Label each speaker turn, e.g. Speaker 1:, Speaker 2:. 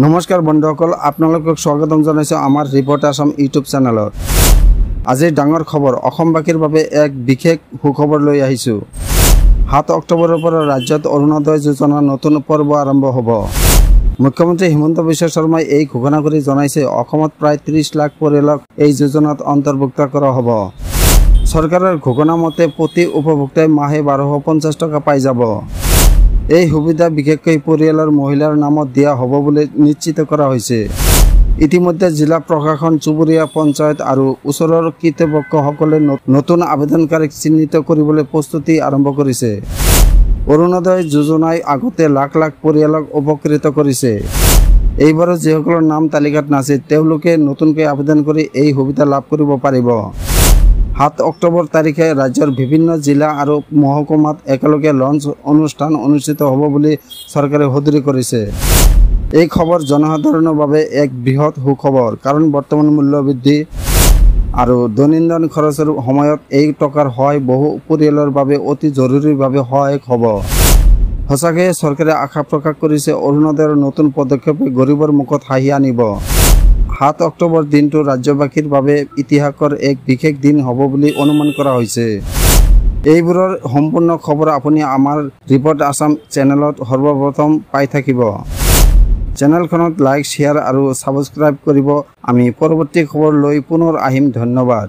Speaker 1: নমস্কাৰ বন্ধুসকল, আপোনালোকক স্বাগতম জনাইছো আমাৰ ৰিপৰ্ট আসাম ইউটিউব চেনেলত। আজি ডাঙৰ খবৰ, অসমবাসীৰ বাবে এক বিশেষ সুখবৰ লৈ আহিছো। ৭ অক্টোবৰৰ পৰা ৰাজ্যত অৰুণোদয় যোজনাৰ নতুন পৰ্ব আৰম্ভ হ'ব। মুখ্যমন্ত্ৰী হিমন্ত বিশ্ব শৰ্মাই এই ঘোষণা কৰি জনাইছে অসমত প্ৰায় ৩০ লাখ পৰিয়ালক এই যোজনাত অন্তৰ্ভুক্ত কৰা হ'ব। চৰকাৰৰ ঘোষণা মতে প্ৰতি উপভোক্তাই মাহে ১২৫০ টকা পাই যাব। এই সুবিধা বিশেষকৈ পৰিয়ালৰ মহিলাৰ নামত দিয়া হ'ব বুলি নিশ্চিত কৰা হৈছে। ইতিমধ্যে জিলা প্ৰশাসন, চুবুৰীয়া পঞ্চায়ত আৰু ওচৰৰ কৰ্তৃপক্ষসকলে নতুন আবেদনকাৰীক চিহ্নিত কৰিবলৈ প্ৰস্তুতি আৰম্ভ কৰিছে। অৰুণোদয় যোজনাই আগতে লাখ লাখ পৰিয়ালক উপকৃত কৰিছে। এইবাৰো যিসকলৰ নাম তালিকাত নাছিল তেওঁলোকে নতুনকৈ আবেদন কৰি এই সুবিধা লাভ কৰিব পাৰিব। ৭ অক্টোবৰ তাৰিখে ৰাজ্যৰ বিভিন্ন জিলা আৰু মহকুমাত একেলগে লঞ্চ অনুষ্ঠান অনুষ্ঠিত হ'ব বুলি চৰকাৰে সদৰি কৰিছে। এই খবৰ জনসাধাৰণৰ বাবে এক বৃহৎ সুখবৰ, কাৰণ বৰ্তমান মূল্য বৃদ্ধি আৰু দৈনন্দিন খৰচৰ সময়ত এই টকাৰ সহায় বহু পৰিয়ালৰ বাবে অতি জৰুৰীভাৱে সহায়ক হ'ব। সঁচাকৈয়ে চৰকাৰে আশা প্ৰকাশ কৰিছে অৰুণোদয়ৰ নতুন পদক্ষেপে গৰীবৰ মুখত হাঁহি আনিব। ৭ অক্টোবৰ দিনটো ৰাজ্যবাসীৰ বাবে ইতিহাসৰ এক বিশেষ দিন হ'ব বুলি অনুমান কৰা হৈছে। এইবোৰৰ সম্পূৰ্ণ খবৰ আপুনি আমাৰ ৰিপৰ্ট আসাম চেনেলত সৰ্বপ্ৰথম পাই থাকিব। চেনেলখনত লাইক, শ্বেয়াৰ আৰু ছাবস্ক্ৰাইব কৰিব। আমি পৰৱৰ্তী খবৰ লৈ পুনৰ আহিম। ধন্যবাদ।